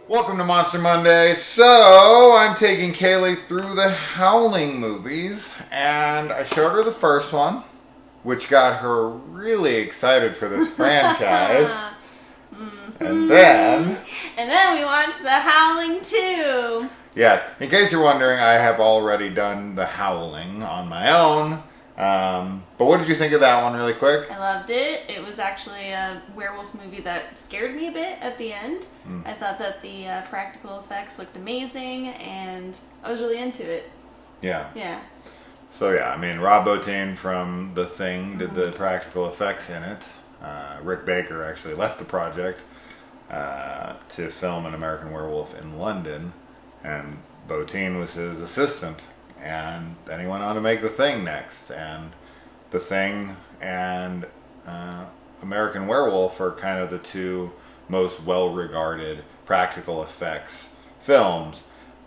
Welcome to Monster Monday. So, I'm taking Kaylee through the Howling movies, and I showed her the first one, which got her really excited for this franchise. And then we watched the Howling II. Yes, in case you're wondering, I have already done the Howling on my own. But what did you think of that one really quick? I loved it. It was actually a werewolf movie that scared me a bit at the end. I thought that the practical effects looked amazing, and I was really into it. Yeah. Yeah. So yeah, I mean, Rob Bottin from The Thing did the practical effects in it. Rick Baker actually left the project to film An American Werewolf in London, and Bottin was his assistant. And then he went on to make The Thing next. And The Thing and American Werewolf are kind of the two most well-regarded practical effects films.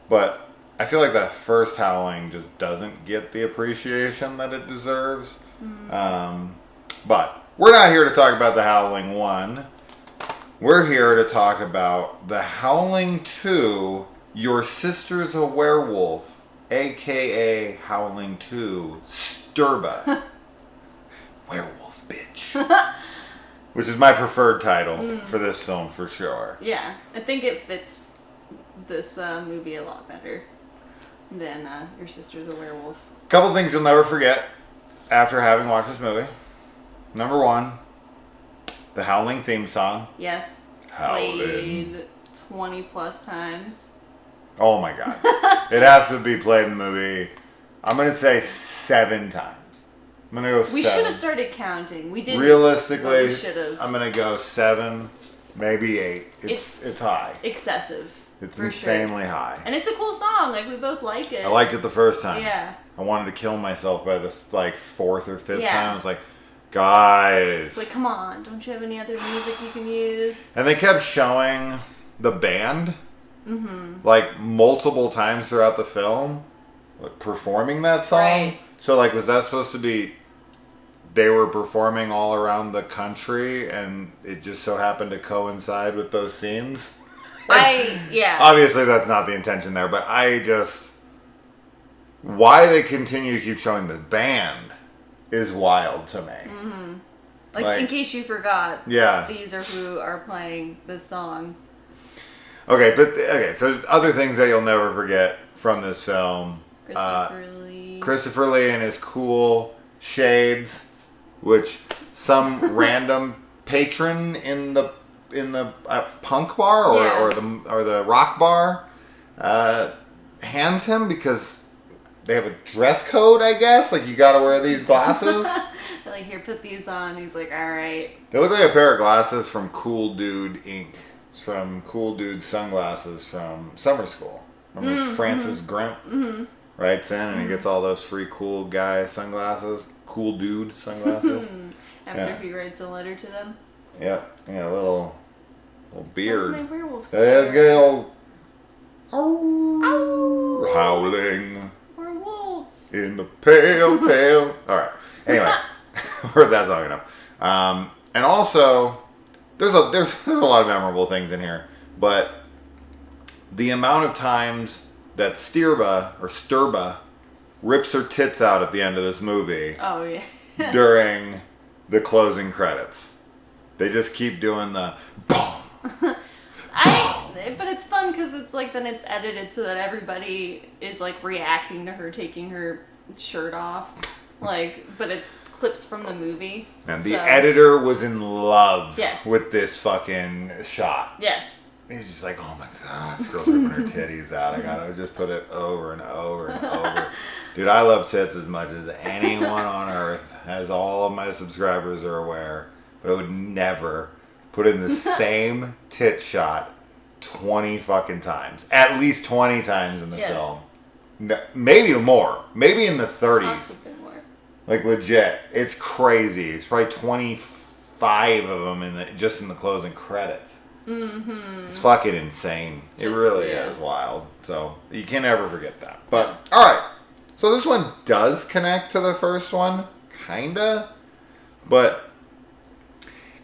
But I feel like that first Howling just doesn't get the appreciation that it deserves. But we're not here to talk about the Howling 1. We're here to talk about the Howling 2, Your Sister's a Werewolf, a.k.a. Howling II, Stirba. Werewolf, bitch. Which is my preferred title for this film, for sure. Yeah, I think it fits this movie a lot better than Your Sister's a Werewolf. Couple things you'll never forget after having watched this movie. Number one, the Howling theme song. Yes. Howling. Played 20 plus times. Oh my god. It has to be played in the movie, I'm going to say 7 times. I'm going to go 7. We should have started counting. We didn't. Realistically, we should have. I'm going to go 7, maybe 8. It's high. Excessive. It's for insanely sure. high. And it's a cool song. Like, we both like it. I liked it the first time. Yeah. I wanted to kill myself by the 4th or 5th Yeah. time. I was like, guys. It's like, come on, don't you have any other music you can use? And they kept showing the band, like, multiple times throughout the film, like, performing that song. Right. So, like, was that supposed to be they were performing all around the country and it just so happened to coincide with those scenes? Yeah. Obviously, that's not the intention there, but why they continue to keep showing the band is wild to me. Like, in case you forgot, yeah, these are who are playing this song. Okay, so other things that you'll never forget from this film. Christopher Lee and his cool shades, which some random patron in the punk bar or the rock bar hands him because they have a dress code, I guess. Like, you gotta wear these glasses. They're like, here, put these on. He's like, all right. They look like a pair of glasses from Cool Dude Inc. It's from Cool Dude Sunglasses from summer school. Remember Francis Grimp writes in and he gets all those free cool guy sunglasses. Cool Dude sunglasses. After he writes a letter to them. Yep. Yeah, a little beard. That's my werewolf. Let's go. Ow. Howling. We're wolves. In the pale. Alright. Anyway. Heard that song enough. And also, there's a lot of memorable things in here. But the amount of times that Stirba rips her tits out at the end of this movie. Oh, yeah. during the closing credits. They just keep doing the boom. But it's fun because it's like, then it's edited so that everybody is like reacting to her taking her shirt off. Like, but it's clips from the movie. And the editor was in love with this fucking shot. Yes. He's just like, oh my god, this girl's ripping her titties out. I gotta just put it over and over and over. Dude, I love tits as much as anyone on earth, as all of my subscribers are aware. But I would never put in the same tit shot 20 fucking times. At least 20 times in the film. No, maybe more. Maybe in the 30s. Possibly more. Like, legit. It's crazy. It's probably 25 of them just in the closing credits. It's fucking insane. It really is wild. So, you can never forget that. But, alright. So, this one does connect to the first one. Kinda. But,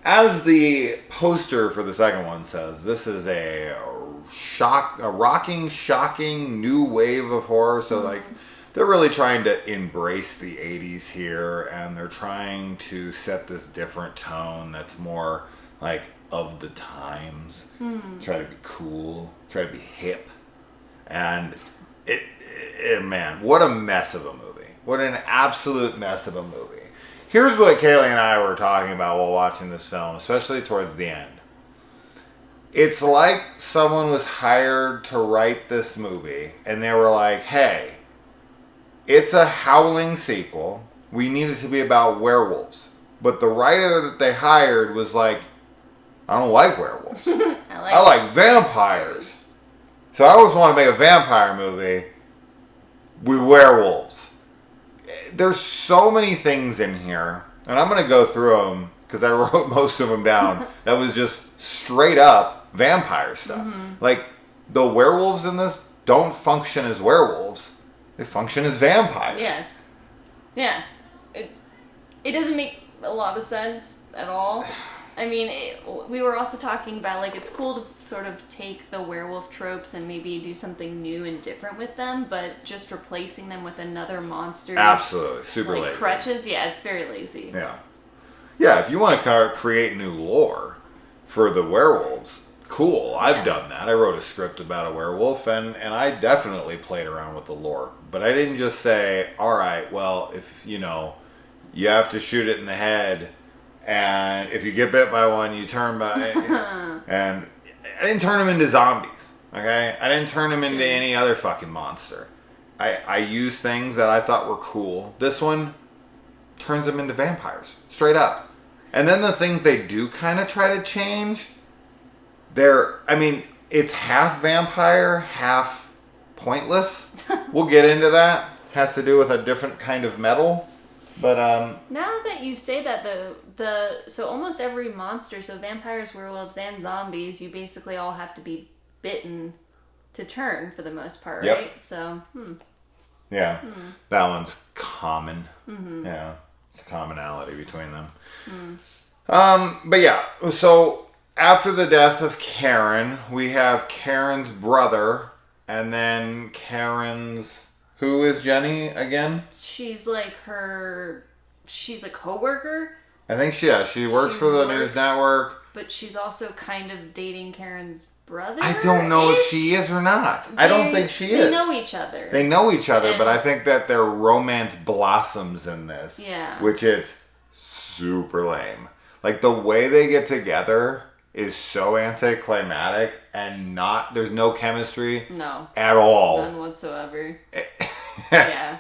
as the poster for the second one says, this is a rocking, shocking new wave of horror. So like, they're really trying to embrace the 80s here, and they're trying to set this different tone that's more like of the times. Try to be cool, try to be hip, and man, what a mess of a movie! What an absolute mess of a movie. Here's what Kaylee and I were talking about while watching this film, especially towards the end. It's like someone was hired to write this movie, and they were like, hey, it's a Howling sequel. We need it to be about werewolves. But the writer that they hired was like, I don't like werewolves. I like vampires. So I always want to make a vampire movie with werewolves. There's so many things in here, and I'm going to go through them because I wrote most of them down. That was just straight up vampire stuff. Like, the werewolves in this don't function as werewolves. They function as vampires. Yes. Yeah. It doesn't make a lot of sense at all. I mean, we were also talking about, like, it's cool to sort of take the werewolf tropes and maybe do something new and different with them, but just replacing them with another monster. Absolutely. Super like, lazy. crutches, yeah, it's very lazy. Yeah. Yeah, if you want to create new lore for the werewolves, cool. I've done that. I wrote a script about a werewolf, and I definitely played around with the lore. But I didn't just say, all right, well, if, you have to shoot it in the head, and if you get bit by one, you turn by... and I didn't turn them into zombies, okay? I didn't turn them into any other fucking monster. I used things that I thought were cool. This one turns them into vampires, straight up. And then the things they do kind of try to change, it's half vampire, half pointless. We'll get into that. Has to do with a different kind of metal. But now that you say that, so almost every monster, so vampires, werewolves, and zombies, you basically all have to be bitten to turn for the most part, right? So, yeah, that one's common. Yeah, it's a commonality between them. But yeah, so after the death of Karen, we have Karen's brother, and then Karen's... Who is Jenny again? She's like she's a coworker. I think she works for the news network. But she's also kind of dating Karen's brother. I don't know if she is or not. I don't think she is. They know each other. They know each other, but I think that their romance blossoms in this. Yeah. Which it's super lame. Like, the way they get together is so anticlimactic, and there's no chemistry. No. At all. None whatsoever. Yeah.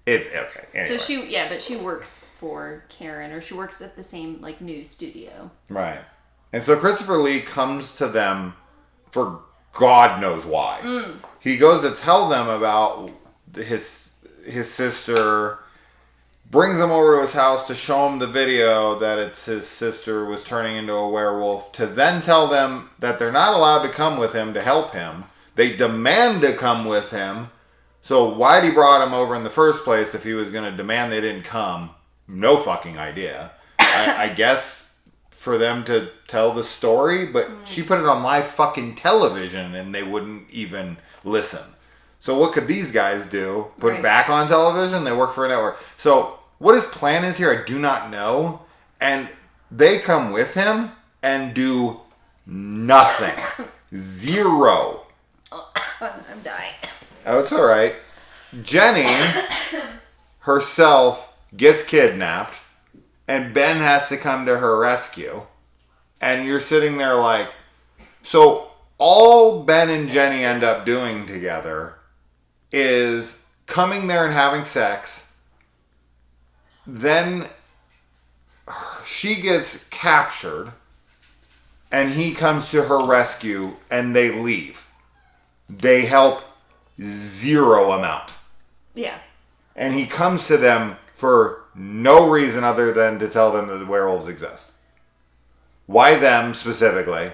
It's okay. Anyway. So but she works for Karen, or she works at the same, like, news studio. Right. And so Christopher Lee comes to them for God knows why. He goes to tell them about his sister, brings them over to his house to show them the video that it's his sister was turning into a werewolf, to then tell them that they're not allowed to come with him to help him. They demand to come with him. So why'd he brought him over in the first place if he was going to demand they didn't come? No fucking idea. I guess for them to tell the story, but she put it on live fucking television and they wouldn't even listen. So what could these guys do? Put it back on television? They work for a network. So what his plan is here, I do not know. And they come with him and do nothing. Zero. I'm dying. Oh, it's all right. Jenny herself gets kidnapped, and Ben has to come to her rescue. And you're sitting there like... So all Ben and Jenny end up doing together is coming there and having sex. Then she gets captured, and he comes to her rescue, and they leave. They help zero amount. Yeah. And he comes to them for no reason other than to tell them that the werewolves exist. Why them specifically?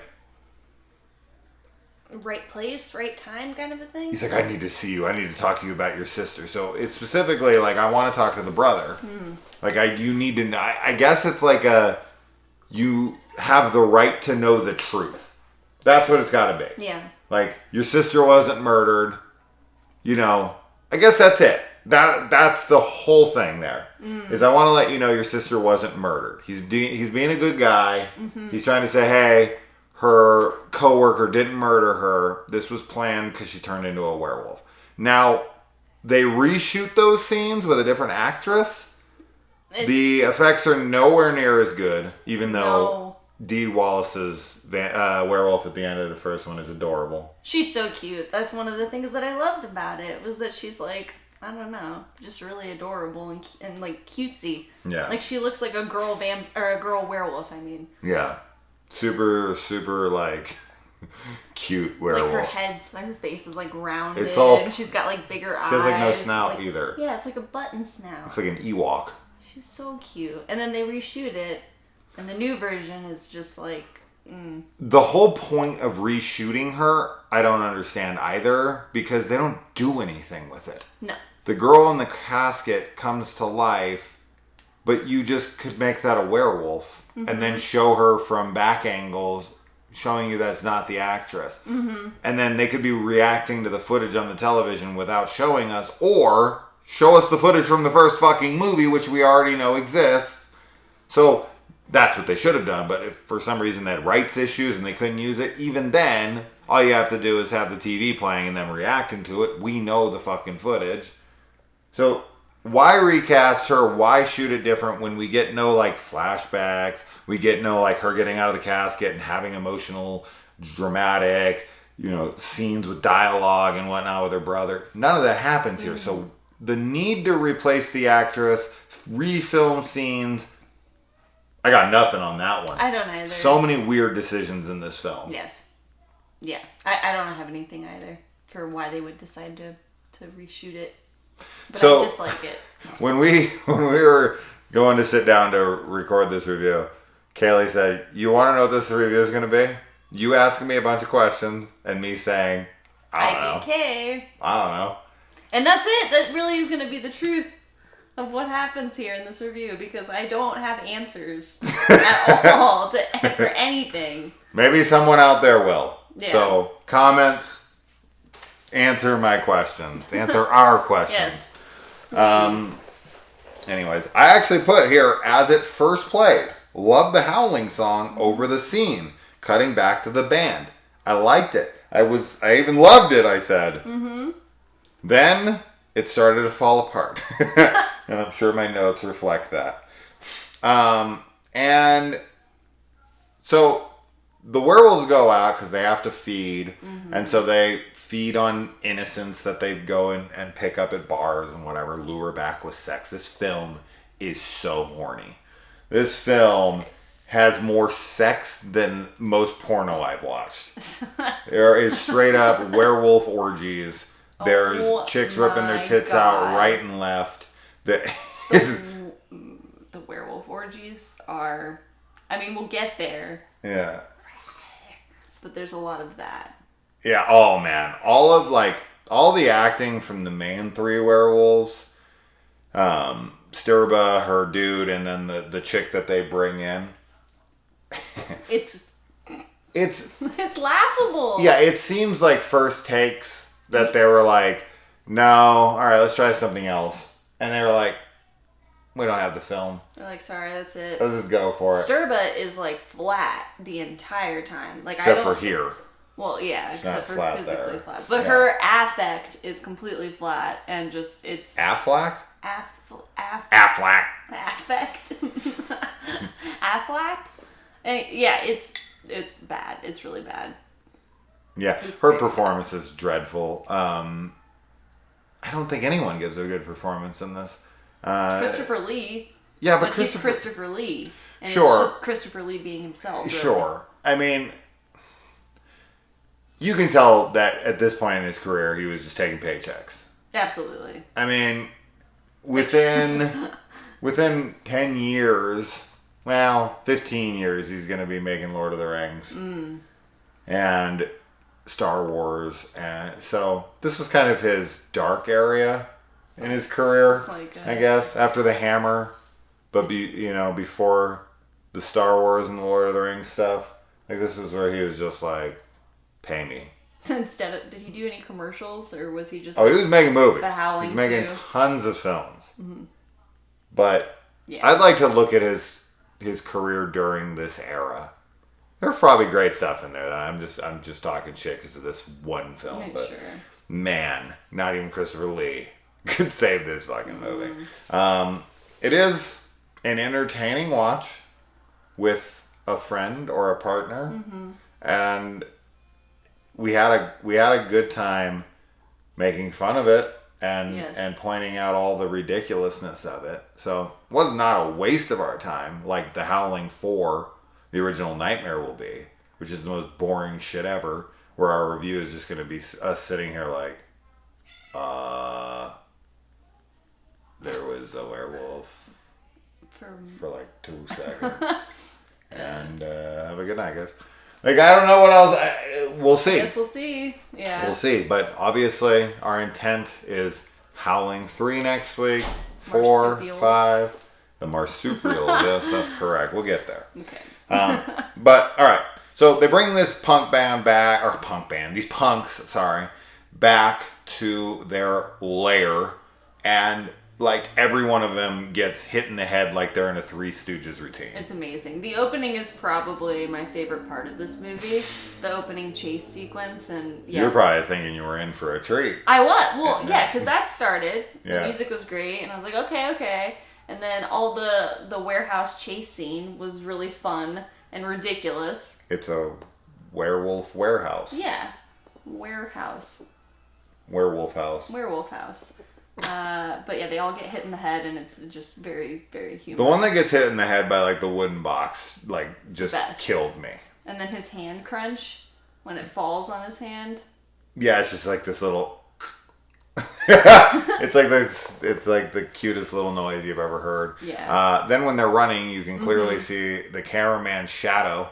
Right place, right time kind of a thing? He's like, I need to see you. I need to talk to you about your sister. So it's specifically like, I want to talk to the brother. Like, you need to know. I guess it's like you have the right to know the truth. That's what it's got to be. Yeah. Like, your sister wasn't murdered. You know, I guess that's it. That's the whole thing there. Is I want to let you know your sister wasn't murdered. He's being a good guy. He's trying to say, hey, her coworker didn't murder her. This was planned because she turned into a werewolf. Now, they reshoot those scenes with a different actress. The effects are nowhere near as good, even though Dee Wallace's werewolf at the end of the first one is adorable. She's so cute. That's one of the things that I loved about it, was that she's like, I don't know, just really adorable and like cutesy. Yeah. Like she looks like a girl or a girl werewolf, I mean. Yeah. Super, super like cute werewolf. Like her face is like rounded. It's all, and she's got like bigger eyes. She has like no snout either. Yeah, it's like a button snout. Looks like an Ewok. She's so cute. And then they reshoot it, and the new version is just like... The whole point of reshooting her, I don't understand either, because they don't do anything with it. No. The girl in the casket comes to life, but you just could make that a werewolf, and then show her from back angles, showing you that's not the actress. And then they could be reacting to the footage on the television without showing us, or show us the footage from the first fucking movie, which we already know exists. So that's what they should have done. But if for some reason they had rights issues and they couldn't use it, even then, all you have to do is have the TV playing and them reacting to it. We know the fucking footage. So why recast her? Why shoot it different when we get no like flashbacks? We get no like her getting out of the casket and having emotional, dramatic, scenes with dialogue and whatnot with her brother. None of that happens here. So the need to replace the actress, refilm scenes, I got nothing on that one. I don't either. So many weird decisions in this film. Yes. Yeah. I don't have anything either for why they would decide to reshoot it. But so, I dislike it. When we were going to sit down to record this review, Kaylee said, you want to know what this review is going to be? You asking me a bunch of questions and me saying, I don't know. IDK. I don't know. And that's it. That really is going to be the truth of what happens here in this review, because I don't have answers at all for anything. Maybe someone out there will. Yeah. So, comments, answer my questions. Answer our questions. Yes. Anyways, I actually put here, as it first played, love the Howling song over the scene, cutting back to the band. I liked it. I even loved it, I said. Then it started to fall apart. And I'm sure my notes reflect that. And so the werewolves go out because they have to feed. And so they feed on innocents that they go and pick up at bars and whatever, lure back with sex. This film is so horny. This film has more sex than most porno I've watched. There is straight up werewolf orgies. There's chicks ripping their tits out right and left. The werewolf orgies are... I mean, we'll get there. Yeah. But there's a lot of that. Yeah, oh man. All the acting from the main three werewolves, Stirba, her dude, and then the chick that they bring in. It's laughable. Yeah, it seems like first takes that they were like, no, alright, let's try something else. And they were like, we don't have the film. They're like, sorry, that's it. Let's just go for it. Stirba is like flat the entire time. Like, except for here. Well, yeah, except for flat physically there. flat. But her affect is completely flat and just, it's... Affleck? Affect. Affleck? And yeah, it's bad. It's really bad. Yeah, her performance is dreadful. I don't think anyone gives a good performance in this. Christopher Lee. Yeah, but he's Christopher Lee. And sure. It's just Christopher Lee being himself. Really. Sure. I mean, you can tell that at this point in his career, he was just taking paychecks. Absolutely. I mean, within 10 years, well, 15 years, he's going to be making Lord of the Rings. And Star Wars. And so this was kind of his dark area in his career, I guess, after the Hammer. But, before the Star Wars and the Lord of the Rings stuff. Like, this is where he was just like, pay me. Instead of, did he do any commercials, or was he just? Oh, he was making movies. The Howling He's making II. tons of films. But Yeah. I'd like to look at his career during this era. There's probably great stuff in there that I'm just talking shit because of this one film. Yeah, but sure. man, not even Christopher Lee could save this fucking movie. It is an entertaining watch with a friend or a partner, and we had a good time making fun of it and pointing out all the ridiculousness of it. So it was not a waste of our time like the Howling 4, the original Nightmare, will be, which is the most boring shit ever, where our review is just going to be us sitting here like, there was a werewolf for like 2 seconds. And have a good night, guys. Like, I don't know what else. We'll see. I guess we'll see. Yeah. We'll see. But obviously, our intent is Howling 3 next week. 4, Marsupials. 5. The marsupials. Yes, that's correct. We'll get there. Okay. But, all right. So, they bring this these punks, back to their lair. And, like, every one of them gets hit in the head like they're in a Three Stooges routine. It's amazing. The opening is probably my favorite part of this movie. The opening chase sequence, and yeah. You're probably thinking you were in for a treat. I was. Well, yeah, because that started. Yeah. The music was great, and I was like, okay. And then all the warehouse chase scene was really fun and ridiculous. It's a werewolf warehouse. Yeah. Warehouse. Werewolf house. Werewolf house. But yeah, they all get hit in the head, and it's just very, very humorous. The one that gets hit in the head by like the wooden box, like, just Best. killed me. And then his hand crunch when it falls on his hand. Yeah, it's just like this little. It's like the cutest little noise you've ever heard. Yeah. Then when they're running, you can clearly see the cameraman's shadow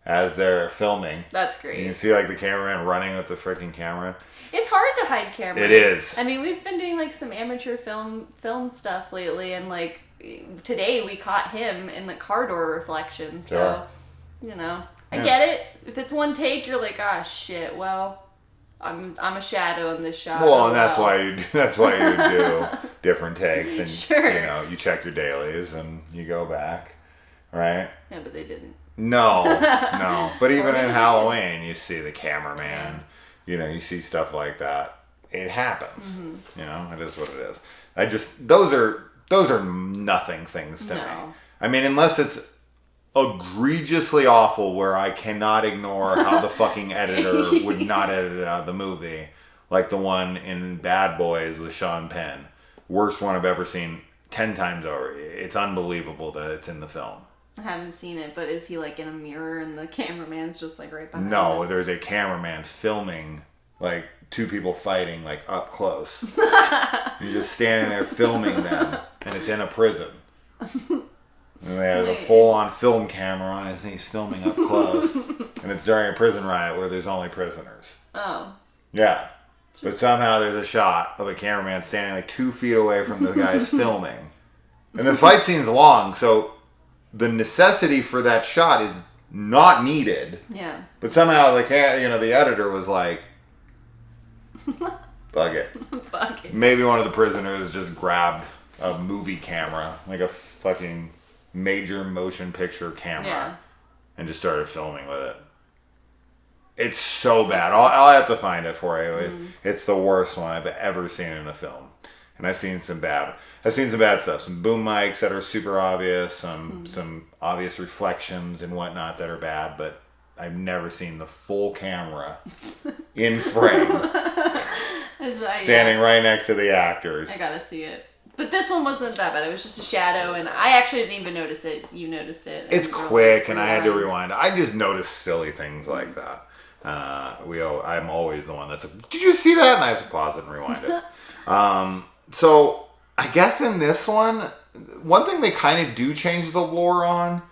as they're filming. That's great. You can see like the cameraman running with the freaking camera. It's hard to hide cameras. It is. I mean, we've been doing like some amateur film stuff lately, and like today we caught him in the car door reflection. So, Sure. you know, I get it. If it's one take, you're like, ah, shit. Well, I'm a shadow in this shot. Well, and that's why you do different takes, and Sure. you know, you check your dailies and you go back, right? Yeah, but they didn't. No. But even in Halloween, you see the cameraman. Yeah. You know, you see stuff like that. It happens. You know, it is what it is. Those are nothing things to me. I mean, unless it's egregiously awful where I cannot ignore how the fucking editor would not edit it out of the movie. Like the one in Bad Boys with Sean Penn. Worst one I've ever seen 10 times over. It's unbelievable that it's in the film. I haven't seen it, but is he like in a mirror and the cameraman's just like right behind No, him? there's a cameraman filming like 2 people fighting like up close. You're just standing there filming them, and it's in a prison. And they have a full-on film camera on it, and he's filming up close. And it's during a prison riot where there's only prisoners. Oh. Yeah. But somehow there's a shot of a cameraman standing like 2 feet away from the guys filming. And the fight scene's long, so the necessity for that shot is not needed. Yeah. But somehow the editor was like, fuck it. Fuck it. Maybe one of the prisoners just grabbed a movie camera, like a fucking major motion picture camera, and just started filming with it. It's so bad. I'll have to find it for you. It's the worst one I've ever seen in a film. And I've seen some bad stuff. Some boom mics that are super obvious. Some obvious reflections and whatnot that are bad. But I've never seen the full camera in frame, standing right next to the actors. I gotta see it. But this one wasn't that bad. It was just a shadow, and I actually didn't even notice it. You noticed it. It's quick, and I had to rewind. I just noticed silly things like that. I'm always the one that's like, did you see that? And I have to pause it and rewind it. So I guess in this one thing they kind of do change the lore on,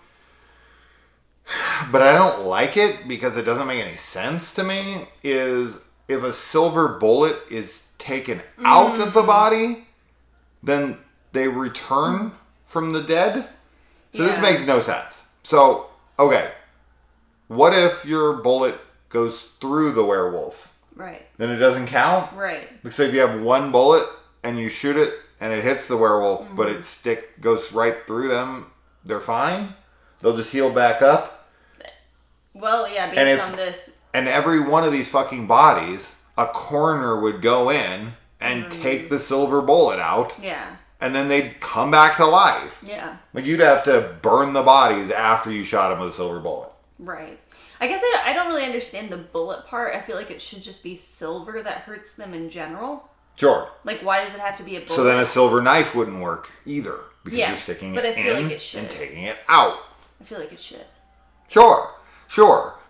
but I don't like it because it doesn't make any sense to me, is if a silver bullet is taken out of the body, then they return from the dead. So this makes no sense. So, okay, what if your bullet goes through the werewolf Right. then it doesn't count. Right. So if you have one bullet and you shoot it and it hits the werewolf, but it goes right through them, they're fine. They'll just heal back up. Well, yeah, based on this. And every one of these fucking bodies, a coroner would go in and take the silver bullet out. Yeah. And then they'd come back to life. Yeah. Like, you'd have to burn the bodies after you shot them with a silver bullet. Right. I guess I don't really understand the bullet part. I feel like it should just be silver that hurts them in general. Sure. Like, why does it have to be a bullet? So then a silver knife wouldn't work either. Because you're sticking it feel in like it should. and taking it out. I feel like it should. Sure.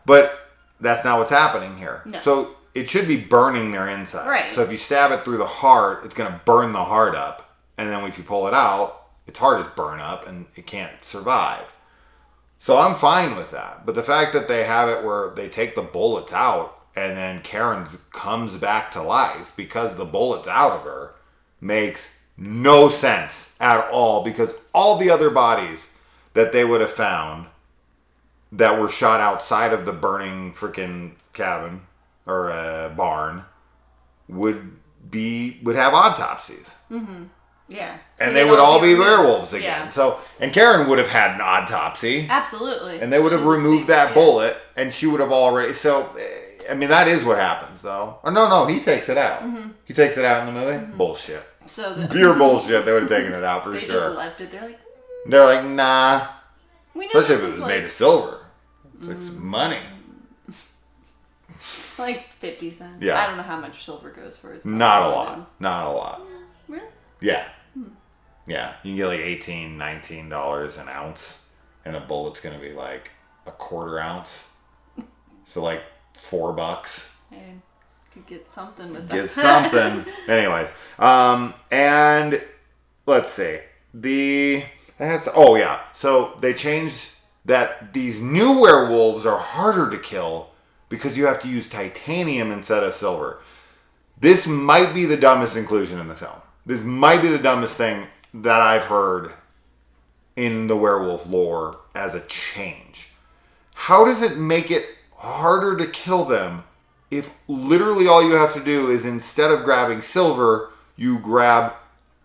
But that's not what's happening here. No. So it should be burning their insides. Right. So if you stab it through the heart, it's going to burn the heart up. And then if you pull it out, its heart is burned up and it can't survive. So I'm fine with that. But the fact that they have it where they take the bullets out and then Karen comes back to life because the bullet's out of her makes no sense at all. Because all the other bodies that they would have found that were shot outside of the burning freaking cabin or barn would have autopsies. Mm-hmm. Yeah. So and they would all be removed. werewolves again. Yeah. So, and Karen would have had an autopsy. Absolutely. And they would have removed that bullet, and she would have already. So, I mean, that is what happens, though. Or no, he takes it out. Mm-hmm. He takes it out in the movie. Mm-hmm. Bullshit. So pure bullshit. They would have taken it out for they sure. They just left it. They're like, nah. We know especially if it was made of silver. It's like some money. Like 50 cents. Yeah. I don't know how much silver goes for. It's Not a lot. Really? Yeah. Yeah. You can get like $18, $19 an ounce. And a bullet's going to be like a quarter ounce. So like $4. And could get something with that. Get something. Anyways. And let's see. So they changed that these new werewolves are harder to kill because you have to use titanium instead of silver. This might be the dumbest inclusion in the film. This might be the dumbest thing that I've heard in the werewolf lore as a change. How does it make it harder to kill them if literally all you have to do is instead of grabbing silver, you grab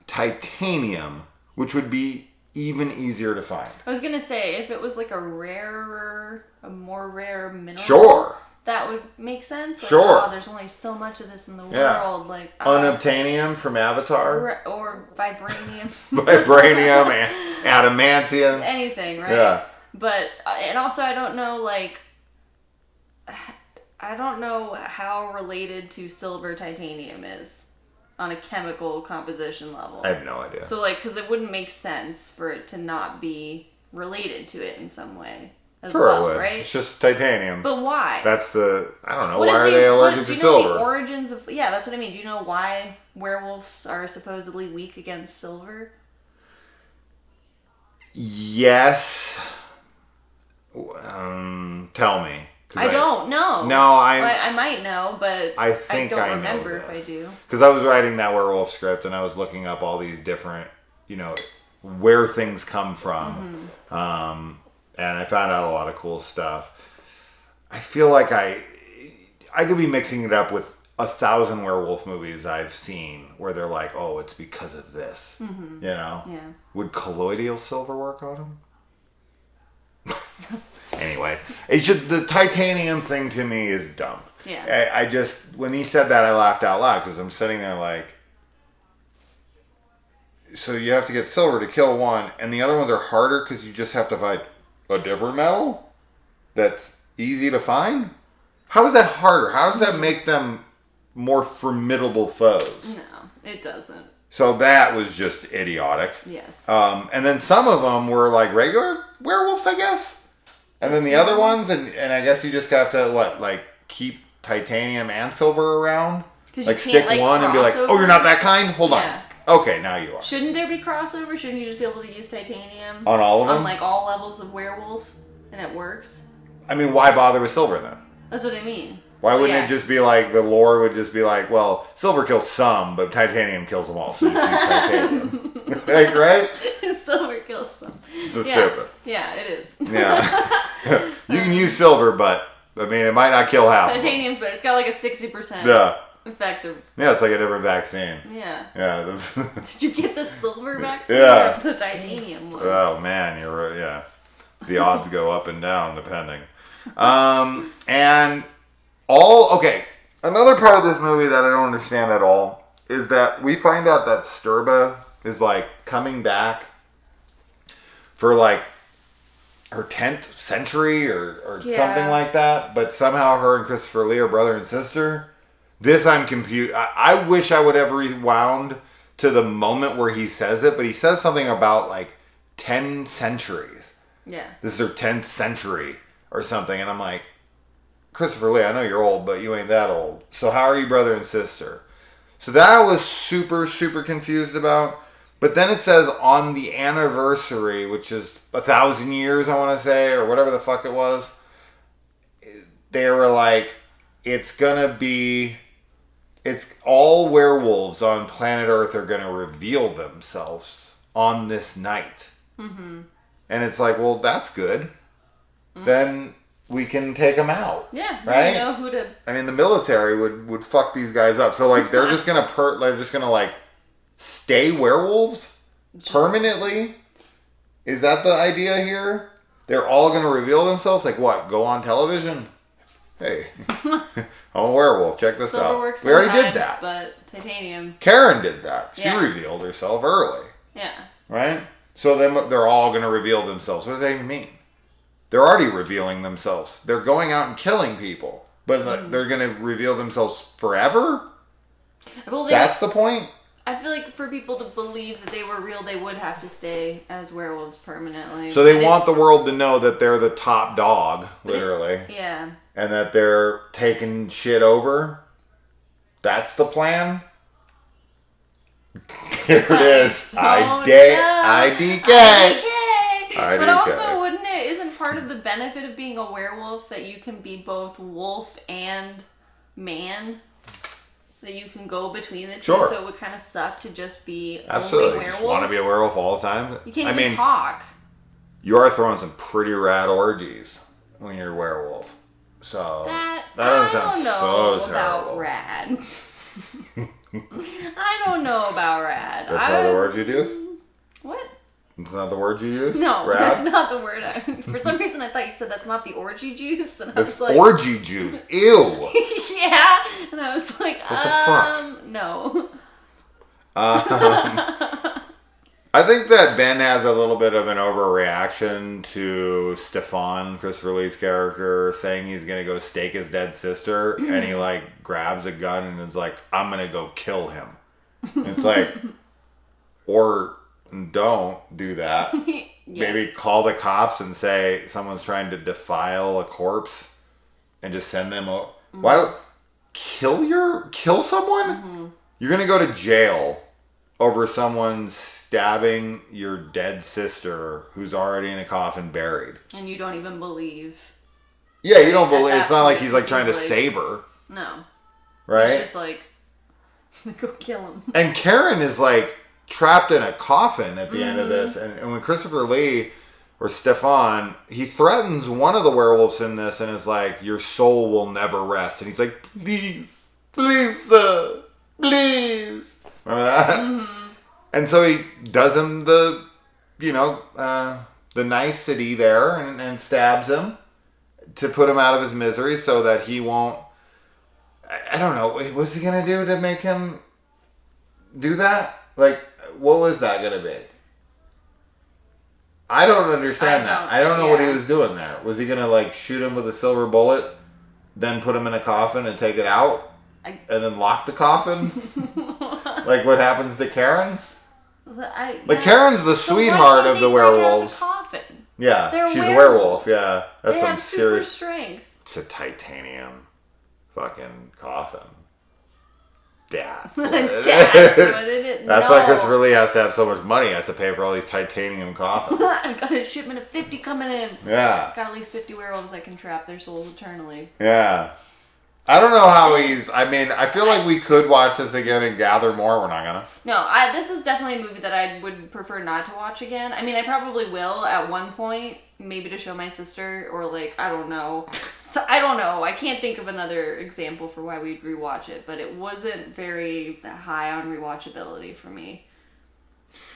titanium, which would be even easier to find? I was gonna say, if it was like a more rare mineral, sure, that would make sense. Like, sure. Oh, there's only so much of this in the world. Like unobtainium from Avatar, or vibranium, vibranium, adamantium, anything, right? Yeah. But and also, I don't know how related to silver titanium is on a chemical composition level. I have no idea. So, like, because it wouldn't make sense for it to not be related to it in some way as sure well, it would. right? It's just titanium. But why? I don't know. Why are they allergic to silver? Do you know the origins of... Yeah, that's what I mean. Do you know why werewolves are supposedly weak against silver? Yes. Tell me. I don't know. No, I might know, but I think don't I remember know this. if I do. Because I was writing that werewolf script and I was looking up all these different, where things come from. Mm-hmm. And I found out a lot of cool stuff. I feel like I could be mixing it up with 1,000 werewolf movies I've seen where they're like, oh, it's because of this. Mm-hmm. Yeah. Would colloidal silver work on them? Anyways, it's just the titanium thing to me is dumb. Yeah. I just, when he said that, I laughed out loud because I'm sitting there like, so you have to get silver to kill one, and the other ones are harder because you just have to find a different metal that's easy to find? How is that harder? How does that make them more formidable foes? No, it doesn't. So that was just idiotic. Yes. And then some of them were like regular werewolves, I guess. And then the other ones, and I guess you just have to, keep titanium and silver around? Like, stick one and be like, oh, you're not that kind? Hold on. Okay, now you are. Shouldn't there be crossover? Shouldn't you just be able to use titanium? On all of them? On, all levels of werewolf, and it works? I mean, why bother with silver, then? That's what I mean. Why wouldn't it just be like, the lore would just be like, well, silver kills some, but titanium kills them all, so just use titanium. Right? Silver kills some. It's so stupid. Yeah, it is. Yeah. You can use silver, but I mean, it might not kill half. Titanium's better. It's got like a 60% effective. Yeah, it's like a different vaccine. Yeah. Yeah. Did you get the silver vaccine Yeah. or the titanium one? Oh man, you're right. Yeah. The odds go up and down depending. And okay. Another part of this movie that I don't understand at all is that we find out that Stirba is like coming back for like her 10th century or something like that, but somehow her and Christopher Lee are brother and sister. This I'm confused. I wish I would have rewound to the moment where he says it, but he says something about like 10 centuries. Yeah. This is her 10th century or something, and I'm like, Christopher Lee, I know you're old, but you ain't that old. So how are you brother and sister? So that I was super, super confused about. But then it says on the anniversary, which is 1,000 years, I want to say, or whatever the fuck it was. They were like, it's all werewolves on planet Earth are going to reveal themselves on this night. Mm-hmm. And it's like, well, that's good. Mm-hmm. Then we can take them out. Yeah, right. You know who to. I mean, the military would fuck these guys up. So like, they're just gonna like stay werewolves permanently. Is that the idea here? They're all gonna reveal themselves. Like what? Go on television. Hey, I'm a werewolf. Check this out. We already did that. But titanium. Karen did that. She revealed herself early. Yeah. Right. So then they're all gonna reveal themselves. What does that even mean? They're already revealing themselves. They're going out and killing people. But they're going to reveal themselves forever? Well, that's the point? I feel like for people to believe that they were real, they would have to stay as werewolves permanently. So they want the world to know that they're the top dog, literally. Yeah. And that they're taking shit over? That's the plan? There it is. IDK. But also, wouldn't it? Isn't part of the benefit of being a werewolf that you can be both wolf and man? That you can go between the two. Sure. So it would kind of suck to just be absolutely only werewolf. Just want to be a werewolf all the time. You can't even talk. You are throwing some pretty rad orgies when you're a werewolf. So that doesn't sound so terrible. About rad. I don't know about rad. That's not the word you use? What? It's not the word you use? No, rad? That's not the word. For some reason, I thought you said that's not the orgy juice. And I was like, orgy juice. Ew. Yeah. And I was like, what the fuck? No. I think that Ben has a little bit of an overreaction to Stefan, Christopher Lee's character, saying he's going to go stake his dead sister. And he, like, grabs a gun and is like, I'm going to go kill him. And it's like, or don't do that. Yeah. Maybe call the cops and say someone's trying to defile a corpse and just send them over. Mm-hmm. Why? Kill someone? Mm-hmm. You're going to go to jail over someone stabbing your dead sister who's already in a coffin buried. And you don't even believe. Yeah, you don't believe. It's not like he's like trying to save her. No. Right? He's just like, go kill him. And Karen is like trapped in a coffin at the end of this. And when Christopher Lee or Stefan, he threatens one of the werewolves in this and is like, your soul will never rest. And he's like, please, sir, please. Remember that? Mm-hmm. And so he does him the nicety there and stabs him to put him out of his misery so that he won't. I don't know. What's he going to do to make him do that? Like, what was that going to be? I don't understand that. I don't know what he was doing there. Was he going to, like, shoot him with a silver bullet, then put him in a coffin and take it out? And then lock the coffin? Like what happens to Karen? Karen's the sweetheart of the werewolves. Yeah, she's a werewolf. Yeah, that's some serious strength. It's a titanium fucking coffin. That's what it is. That's why Christopher Lee has to have so much money. He has to pay for all these titanium coffins. I've got a shipment of 50 coming in. Yeah. Got at least 50 werewolves that can trap their souls eternally. Yeah. I don't know how he's. I mean, I feel like we could watch this again and gather more. We're not gonna. No, this is definitely a movie that I would prefer not to watch again. I mean, I probably will at one point, maybe to show my sister, or like, I don't know. So, I don't know. I can't think of another example for why we'd rewatch it, but it wasn't very high on rewatchability for me.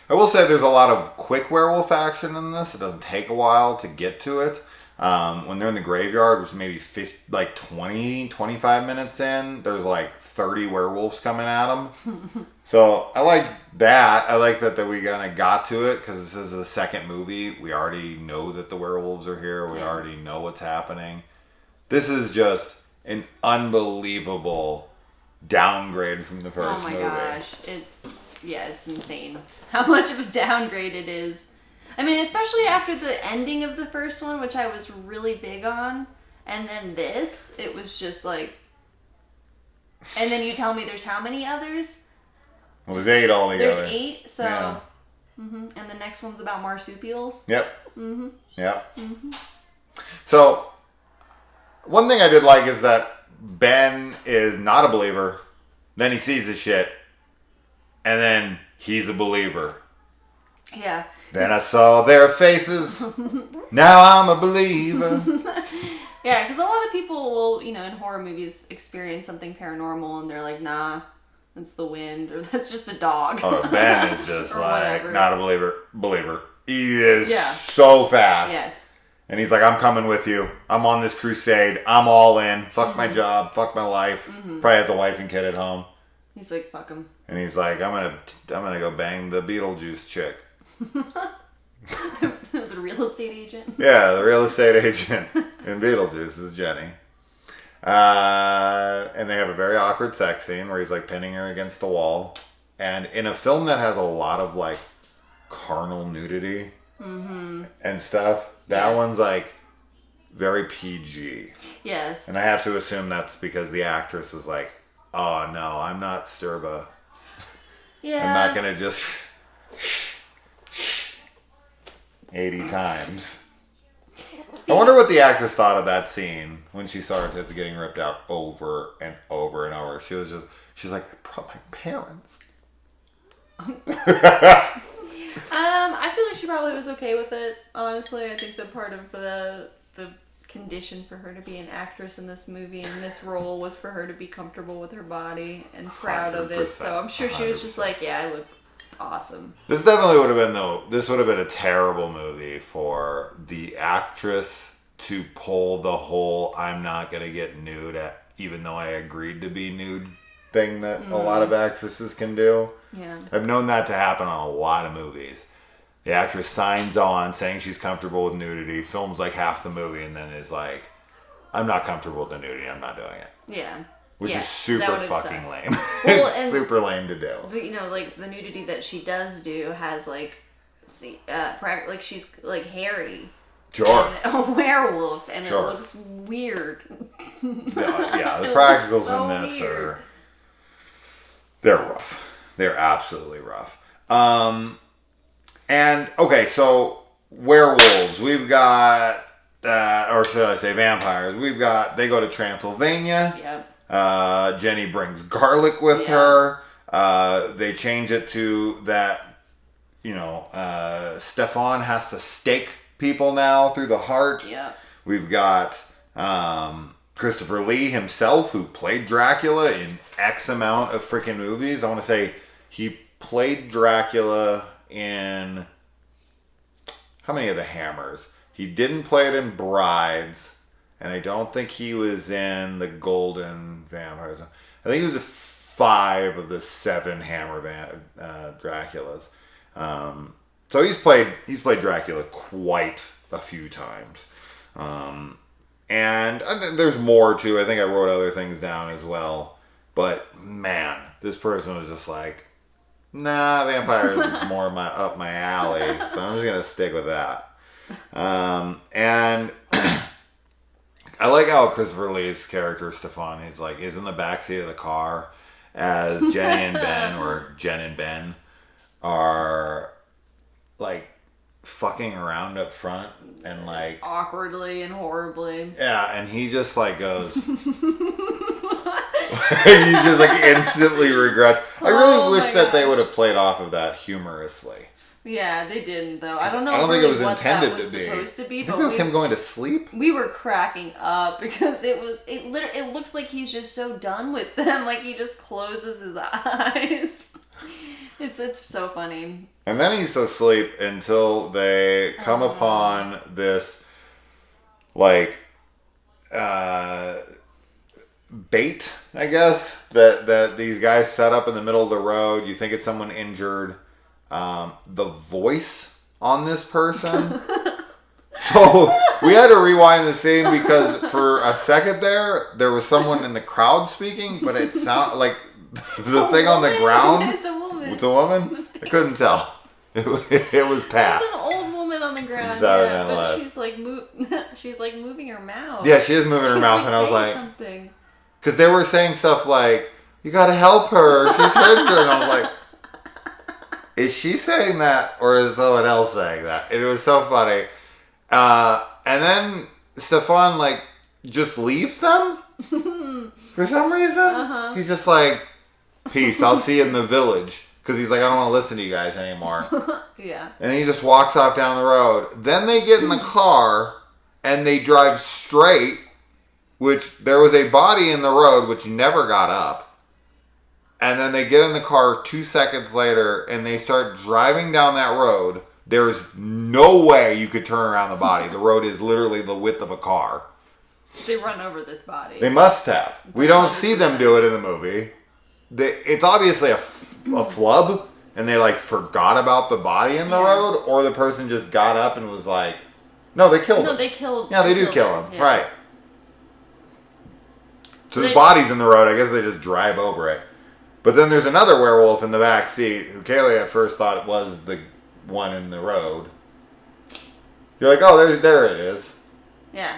I will say there's a lot of quick werewolf action in this. It doesn't take a while to get to it. When they're in the graveyard, which is maybe 20, 25 minutes in, there's like 30 werewolves coming at them. So I like that. I like that we kind of got to it because this is the second movie. We already know that the werewolves are here. We already know what's happening. This is just an unbelievable downgrade from the first movie. Oh my gosh. It's insane how much of a downgrade it is. I mean, especially after the ending of the first one, which I was really big on, and then this, it was just like... And then you tell me there's how many others? Well, there's 8 altogether. There's 8, so... Yeah. Mm-hmm. And the next one's about marsupials. Yep. Mm-hmm. Yep. Mm-hmm. So, one thing I did like is that Ben is not a believer, then he sees the shit, and then he's a believer. Yeah. Then I saw their faces. Now I'm a believer. Yeah, because a lot of people will, in horror movies experience something paranormal and they're like, nah, that's the wind, or that's just a dog. Oh, Ben is just like, whatever. Not a believer. He is so fast. Yes. And he's like, I'm coming with you. I'm on this crusade. I'm all in. Fuck my job. Fuck my life. Mm-hmm. Probably has a wife and kid at home. He's like, fuck him. And he's like, I'm gonna go bang the Beetlejuice chick. The real estate agent? Yeah, the real estate agent in Beetlejuice is Jenny. And they have a very awkward sex scene where he's like pinning her against the wall. And in a film that has a lot of like carnal nudity and stuff, that one's like very PG. Yes. And I have to assume that's because the actress was like, oh no, I'm not Stirba. Yeah. I'm not gonna just 80 times. I wonder what the actress thought of that scene when she saw her tits getting ripped out over and over and over. She's like, I brought my parents. I feel like she probably was okay with it, honestly. I think that part of the condition for her to be an actress in this movie and this role was for her to be comfortable with her body and proud of it. So I'm sure she was just like, yeah, I look awesome. This definitely would have been, though, this would have been a terrible movie for the actress to pull the whole I'm not going to get nude even though I agreed to be nude thing that a lot of actresses can do. Yeah. I've known that to happen on a lot of movies. The actress signs on saying she's comfortable with nudity, films like half the movie, and then is like, I'm not comfortable with the nudity, I'm not doing it. Yeah. Which is super fucking lame. Well, it's super lame to do. But, like, the nudity that she does do has, like, like, she's, like, hairy. Sure. And a werewolf, and it looks weird. Yeah, the practicals so in this weird. They're rough. They're absolutely rough. And, okay, so werewolves. We've got, or should I say vampires. They go to Transylvania. Yep. Jenny brings garlic with her. They change it to that, Stefan has to stake people now through the heart. Yeah. We've got Christopher Lee himself, who played Dracula in X amount of freaking movies. I want to say he played Dracula in how many of the Hammers? He didn't play it in Brides, and I don't think he was in the Golden Vampires. I think he was 5 of the 7 Hammer Draculas. So he's played Dracula quite a few times. And there's more too. I think I wrote other things down as well. But man, this person was just like, nah, vampires is more up my alley, so I'm just gonna stick with that. And I like how Christopher Lee's character Stefan is in the backseat of the car as Jenny and Ben, or Jen and Ben, are like fucking around up front and like awkwardly and horribly. Yeah, and he just like goes He just like instantly regrets. I really wish my that they gosh. would have played off of that humorously. Yeah, they didn't though. I don't know. I don't think really it was what intended that was to be. supposed to be, I but think it was him going to sleep. we were cracking up because it looks like he's just so done with them. Like he just closes his eyes. It's so funny. And then he's asleep until they come upon this, like, bait, I guess, that these guys set up in the middle of the road. You think it's someone injured. The voice on this person. So we had to rewind the scene because for a second there was someone in the crowd speaking, but it sounded like the thing on the ground. It's a woman. It's a woman? I couldn't tell. It was Pat. It's an old woman on the ground, Saturday yeah, Night but Live. she's like moving her mouth. Yeah, she is moving her She's mouth, and I was saying like, something. because they were saying stuff like, "You gotta help her, she's injured," and I was like, "Is she saying that, or is someone else saying that?" And it was so funny. And then Stefan like just leaves them for some reason. He's just like, "Peace, I'll see you in the village." Because he's like, I don't want to listen to you guys anymore. Yeah. And he just walks off down the road. Then they get in the car and they drive straight, which there was a body in the road which never got up. And then they get in the car 2 seconds later and they start driving down that road. There's no way you could turn around the body. The road is literally the width of a car. They run over this body. They must have. We don't see them do it in the movie. It's obviously a flub, and they like forgot about the body in the road, or the person just got up and was like, "No, they killed him." No, they killed. Yeah, they do kill him, yeah. right? So They- the body's in the road. I guess they just drive over it. But then there's another werewolf in the back seat who Kaylee at first thought was the one in the road. You're like, "Oh, there it is." Yeah.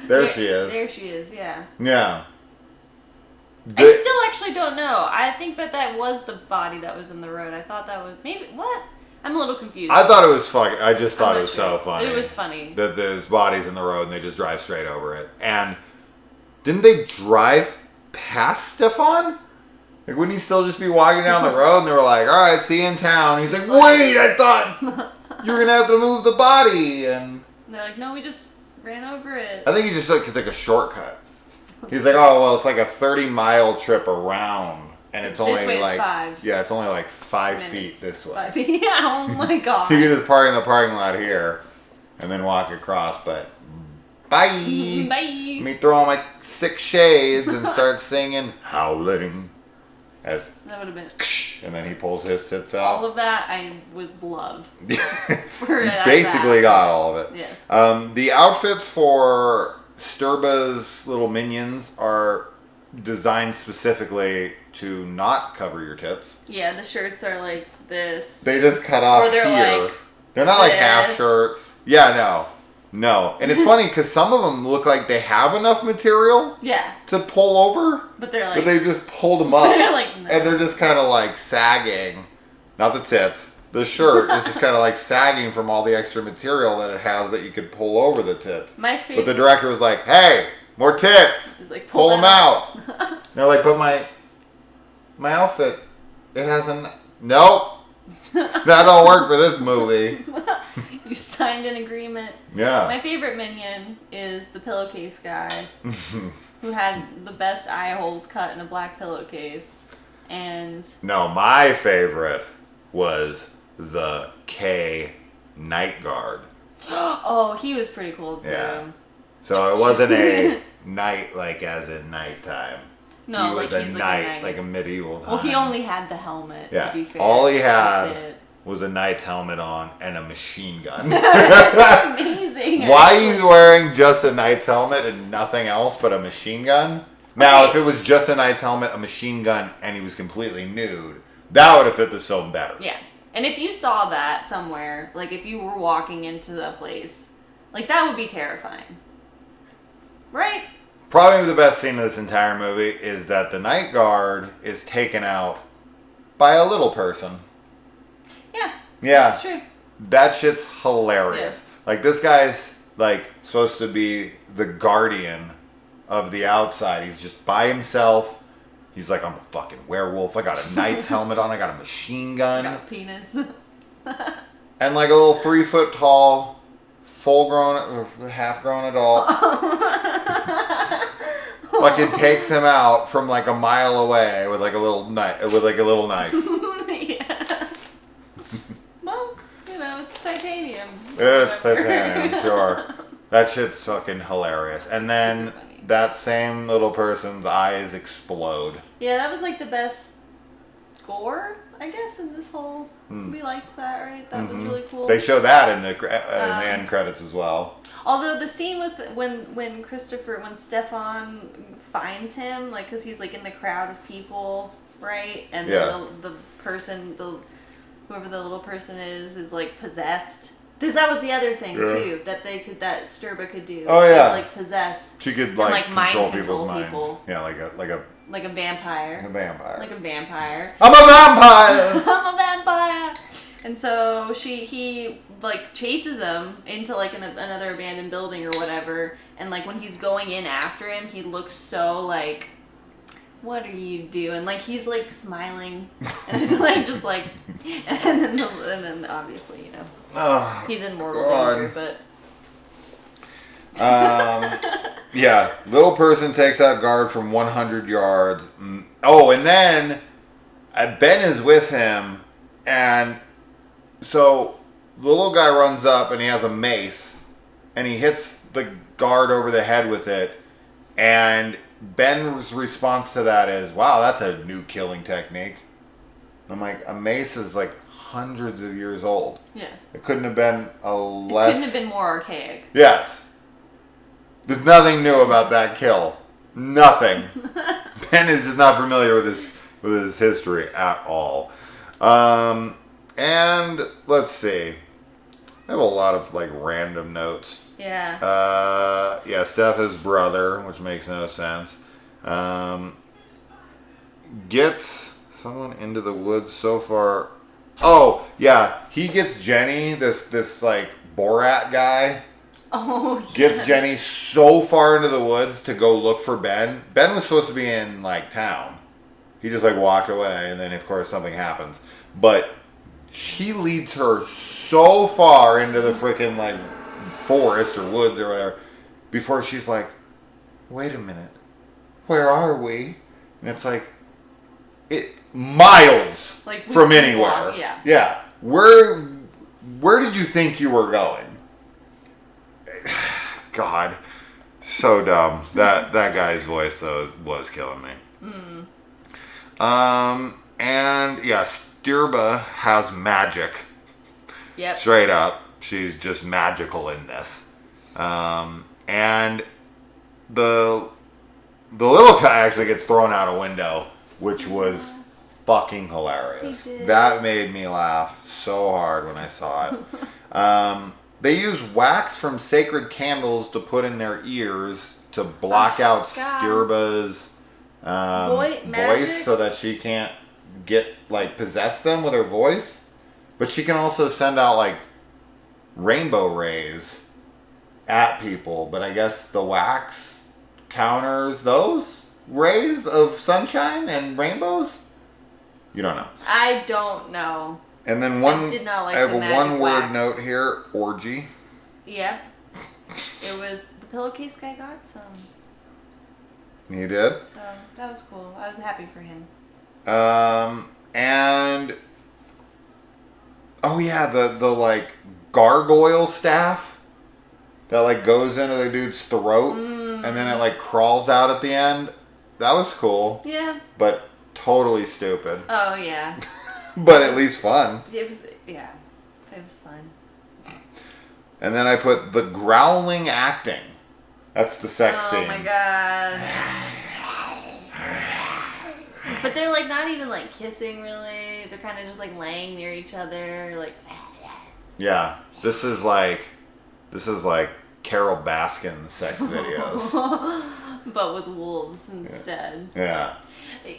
There she is. There she is. Yeah. Yeah. I still actually don't know. I think that was the body that was in the road. I thought that was maybe what? I'm a little confused. I thought it was fucking. I just thought I'm it not was sure. so funny. It was funny. That there's bodies in the road and they just drive straight over it. And didn't they drive past Stefan? Like, wouldn't he still just be walking down the road and they were like, "All right, see you in town." He's like, "Wait, I thought you were gonna have to move the body." And they're like, "No, we just ran over it." I think he just could take a shortcut. He's like, "Oh well, it's like a 30-mile trip around, and it's only This way is like 5. Yeah, it's only like 5 minutes. feet this way." 5 feet. Yeah. Oh my god. You can just park in the parking lot here, and then walk across. But bye. Bye. Let me throw on my 6 shades and start singing "Howling," as That would have been and then he pulls his tits all out. of that. I would love. Basically got all of it. Yes. The outfits for Stirba's little minions are designed specifically to not cover your tits. Yeah, the shirts are like this. They just cut off Or they're here. like They're not like half this. shirts. Yeah, no. And it's funny because some of them look like they have enough material Yeah, to pull over, but they're like. but they just pulled them up. They're like, no. And they're just kind of like sagging. Not the tits. The shirt is just kind of like sagging from all the extra material that it has that you could pull over the tits. My But favorite. the director was like, "Hey, more tits. is like Pull them that out." And they're like, "But my outfit, it hasn't." Nope. That don't work for this movie. You signed an agreement. Yeah. My favorite minion is the pillowcase guy, who had the best eye holes cut in a black pillowcase, and No, my favorite was the K night guard. oh, he was pretty cool too. Yeah. So it wasn't a night like as in nighttime. No, he was like a he's night, like like a medieval time. Well, he only had the helmet. Yeah. To be fair, All he had That's it. was a knight's helmet on and a machine gun. That's amazing. Why actually. he's wearing just a knight's helmet and nothing else but a machine gun? Now, Okay. if it was just a knight's helmet, a machine gun, and he was completely nude, that would have fit this film better. Yeah. And if you saw that somewhere, like if you were walking into a place, like that would be terrifying. Right? Probably the best scene of this entire movie is that the night guard is taken out by a little person. Yeah. Yeah. That's true. That shit's hilarious. Like, this guy's, like, supposed to be the guardian of the outside. He's just by himself. He's like, I'm a fucking werewolf. I got a knight's helmet on. I got a machine gun. Got a penis. And like a little 3 foot tall, full grown, half grown adult. Fucking takes him out from like a mile away with like a little knife. Yeah. Well, it's titanium. It's titanium, sure. That shit's fucking hilarious. And then that same little person's eyes explode. Yeah, that was like the best gore, I guess, in this whole. We liked that, right? That was really cool. They show that in the end credits as well. Although the scene with when Stefan finds him, like, because he's like in the crowd of people, right? And then the person, whoever the little person is like possessed. That was the other thing too that Stirba could do. Oh yeah, like possess. She could like control mind people's people. minds. Yeah, like a vampire. A vampire. Like a vampire. I'm a vampire. I'm a vampire. And so he like chases him into like another abandoned building or whatever. And like when he's going in after him, he looks so like, what are you doing? Like he's like smiling and it's like just like, and then obviously he's in mortal danger, but. Yeah, little person takes out guard from 100 yards. Oh, and then Ben is with him, and so the little guy runs up and he has a mace, and he hits the guard over the head with it, and Ben's response to that is, wow, that's a new killing technique. And I'm like, a mace is like hundreds of years old. Yeah. It couldn't have been It couldn't have been more archaic. Yes. There's nothing new about that kill. Nothing. Ben is just not familiar with his history at all. And let's see. I have a lot of like random notes. Yeah. Yeah, Stepha's brother, which makes no sense. Gets someone into the woods so far. Oh, yeah. He gets Jenny, this like Borat guy. Oh, yeah. Gets Jenny so far into the woods to go look for Ben. Ben was supposed to be in like town. He just like walked away, and then of course something happens. But he leads her so far into the freaking like forest or woods or whatever before she's like, wait a minute, where are we? And it's like miles like from anywhere. Yeah. Where did you think you were going? God, so dumb. That guy's voice though was killing me. And yeah, Stirba has magic. Yep. Straight up, she's just magical in this. And the little guy actually gets thrown out a window, which was fucking hilarious. That made me laugh so hard when I saw it. They use wax from sacred candles to put in their ears to block out Stirba's voice so that she can't possess them with her voice. But she can also send out like rainbow rays at people. But I guess the wax counters those rays of sunshine and rainbows? You don't know. I don't know. And then I did not like I have the a magic one-word wax. note here: orgy. Yep. It was the pillowcase guy got some. He did. So that was cool. I was happy for him. And oh yeah, the like gargoyle staff that like goes into the dude's throat and then it like crawls out at the end. That was cool. Yeah. But totally stupid. Oh yeah. But at least fun. It was fun. And then I put the growling acting. That's the sex scene. Oh my god. But they're like not even like kissing really. They're kind of just like laying near each other, like. Yeah, this is like Carol Baskin sex videos. But with wolves instead. Yeah.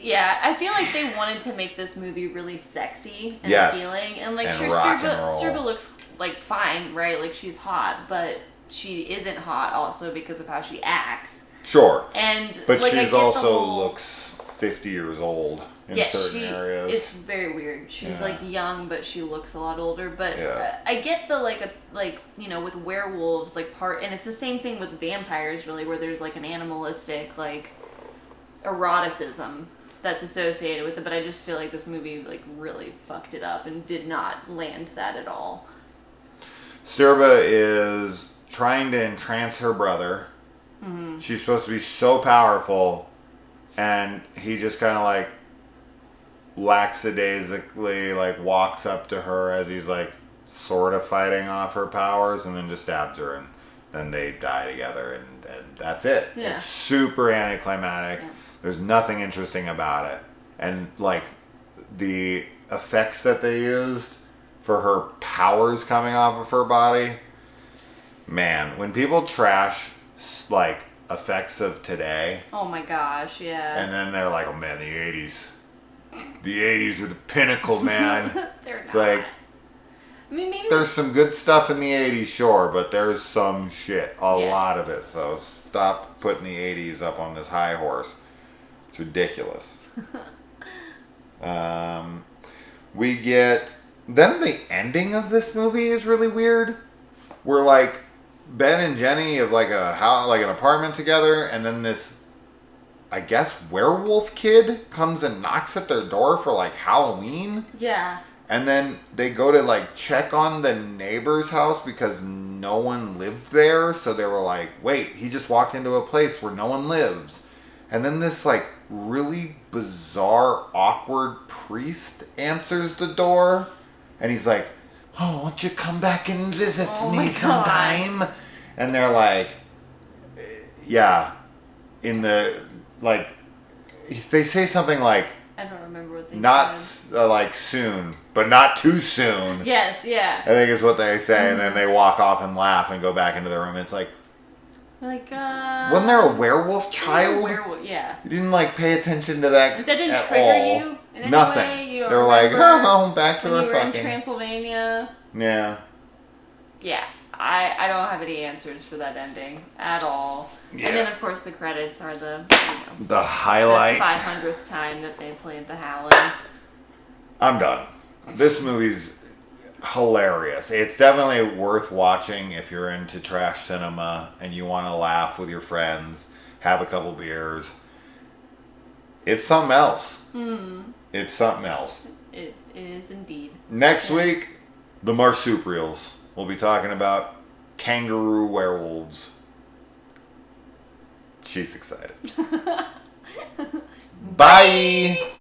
Yeah, I feel like they wanted to make this movie really sexy and Yes. appealing, and like And sure, rock and roll. Stirba looks like fine, right? Like she's hot, but she isn't hot also because of how she acts. Sure. And but like, she's also looks 50 years old in certain areas. It's very weird. She's like young, but she looks a lot older. But Yeah. I get the like you know, with werewolves, like and it's the same thing with vampires, really, where there's like an animalistic like eroticism that's associated with it. But I just feel like this movie like really fucked it up and did not land that at all. Stirba is trying to entrance her brother. Mm-hmm. She's supposed to be so powerful, and he just kind of like lackadaisically like walks up to her as he's like sort of fighting off her powers, and then just stabs her, and then they die together, and that's it. Yeah. It's super anticlimactic. Yeah. There's nothing interesting about it, and like the effects that they used for her powers coming off of her body, man, when people trash like effects of today, oh my gosh, yeah, and then they're like, oh man, the 80s were the pinnacle, man. They're it's not. like, I mean, maybe there's some good stuff in the 80s, sure, but there's some shit, a lot of it, so stop putting the 80s up on this high horse. It's ridiculous. We get, then the ending of this movie is really weird. We're like, Ben and Jenny have like an apartment together, and then this, I guess, werewolf kid comes and knocks at their door for like Halloween. Yeah. And then they go to like check on the neighbor's house because no one lived there. So they were like, wait, he just walked into a place where no one lives. And then this like really bizarre, awkward priest answers the door. And he's like, oh, won't you come back and visit me sometime? And they're like, yeah. In the, like, they say something like, I don't remember what they not said. Like soon, but not too soon. Yes, yeah. I think is what they say, and then they walk off and laugh and go back into the room. It's like, wasn't there a werewolf child? Werewolf, yeah. You didn't like pay attention to that. That didn't at trigger all. you in any Nothing. way? You don't they were like, oh, back to when her you were fucking. in Transylvania. Yeah. Yeah, I don't have any answers for that ending at all. Yeah. And then of course the credits are the the highlight. The 500th time that they played the Howling. I'm done. This movie's hilarious. It's definitely worth watching if you're into trash cinema and you want to laugh with your friends, have a couple beers. It's something else. It's something else. It is indeed. Next week, the marsupials. We'll be talking about kangaroo werewolves. She's excited. Bye!